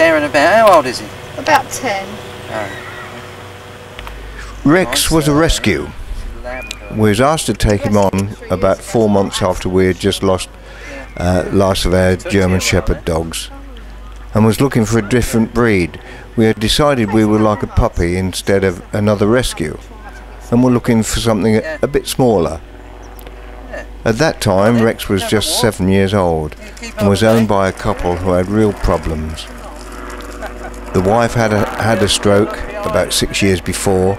tearing about. How old is he? About 10. Rex was a rescue. We was asked to take him on about 4 months after we had just lost last of our German Shepherd dogs, and was looking for a different breed. We had decided we would like a puppy instead of another rescue, and were looking for something a bit smaller. At that time, Rex was just 7 years old and was owned by a couple who had real problems. The wife had a stroke about 6 years before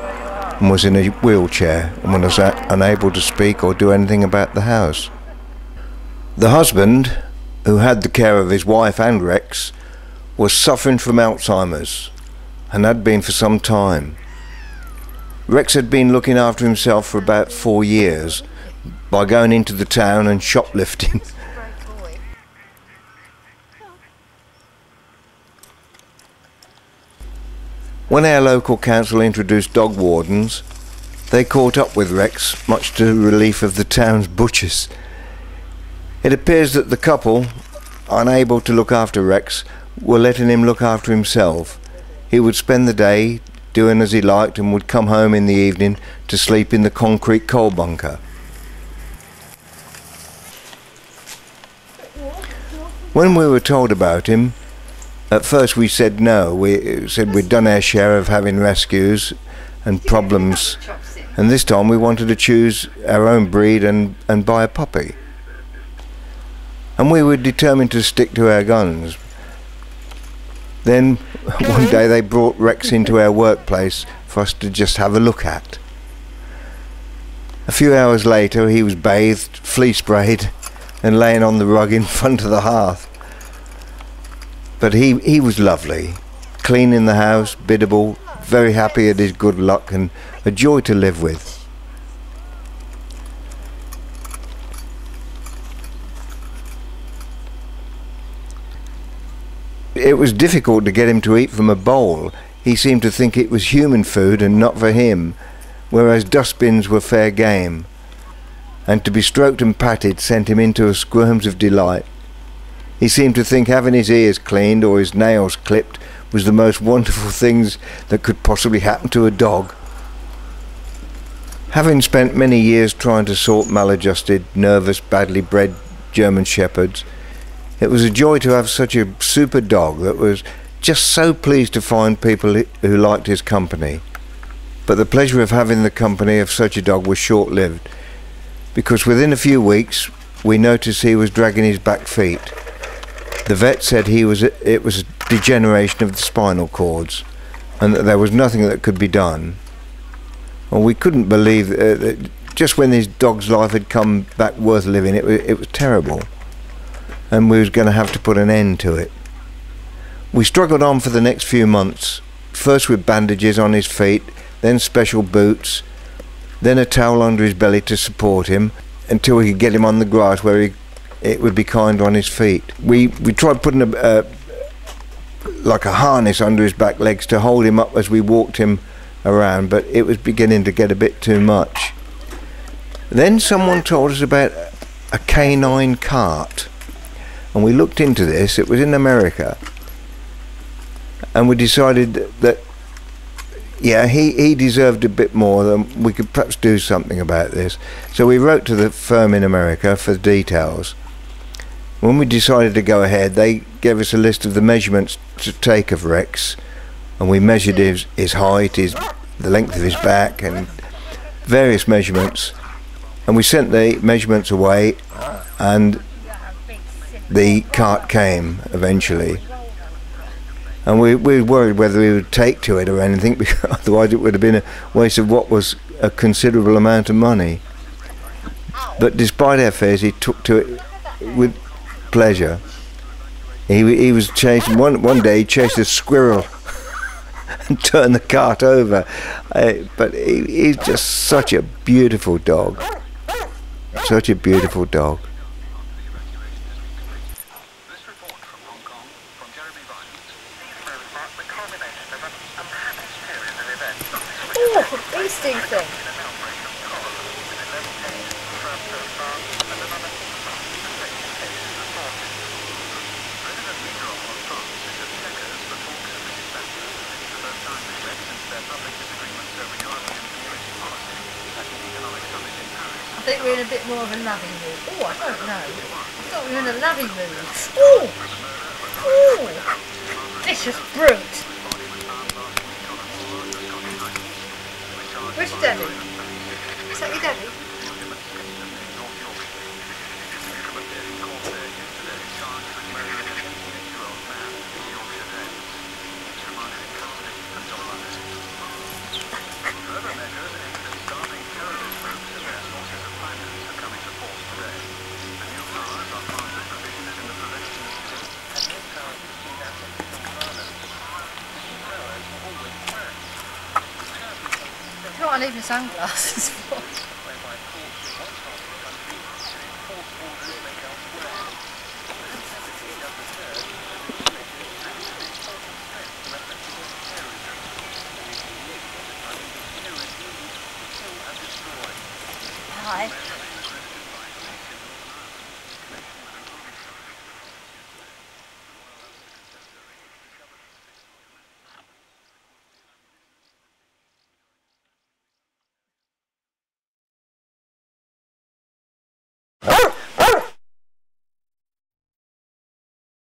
and was in a wheelchair and was unable to speak or do anything about the house. The husband, who had the care of his wife and Rex, was suffering from Alzheimer's and had been for some time. Rex had been looking after himself for about 4 years by going into the town and shoplifting. When our local council introduced dog wardens, they caught up with Rex, much to the relief of the town's butchers. It appears that the couple, unable to look after Rex, were letting him look after himself. He would spend the day doing as he liked and would come home in the evening to sleep in the concrete coal bunker. When we were told about him, at first we said no. We said we'd done our share of having rescues and problems, and this time we wanted to choose our own breed and buy a puppy. And we were determined to stick to our guns. Then one day they brought Rex into our workplace for us to just have a look at. A few hours later he was bathed, flea sprayed and laying on the rug in front of the hearth. But he was lovely, clean in the house, biddable, very happy at his good luck and a joy to live with. It was difficult to get him to eat from a bowl. He seemed to think it was human food and not for him, whereas dustbins were fair game. And to be stroked and patted sent him into squirms of delight. He seemed to think having his ears cleaned or his nails clipped was the most wonderful things that could possibly happen to a dog. Having spent many years trying to sort maladjusted, nervous, badly bred German Shepherds, it was a joy to have such a super dog that was just so pleased to find people who liked his company. But the pleasure of having the company of such a dog was short-lived, because within a few weeks we noticed he was dragging his back feet. The vet said it was a degeneration of the spinal cords and that there was nothing that could be done. Well, we couldn't believe that just when this dog's life had come back worth living, it was terrible, and we was going to have to put an end to it. We struggled on for the next few months, first with bandages on his feet, then special boots, then a towel under his belly to support him until we could get him on the grass where it would be kind on his feet. We tried putting like a harness under his back legs to hold him up as we walked him around, but it was beginning to get a bit too much. Then someone told us about a canine cart, and we looked into this. It was in America, and we decided that yeah, he deserved a bit more, than we could perhaps do something about this. So we wrote to the firm in America for the details. When we decided to go ahead, they gave us a list of the measurements to take of Rex, and we measured his height, the length of his back, and various measurements, and we sent the measurements away, and the cart came eventually. And we were worried whether we would take to it or anything, because otherwise it would have been a waste of what was a considerable amount of money. But despite our fears, he took to it with pleasure. He was chasing, one day he chased a squirrel and turned the cart over. But he's just such a beautiful dog. Such a beautiful dog. These two things. think we're in a bit more of a loving mood. Oh, I don't know. I thought we were in a loving mood. Oh! Oh! Vicious brute! Where's your daddy? Is that your daddy? What I need my sunglasses for. Hi.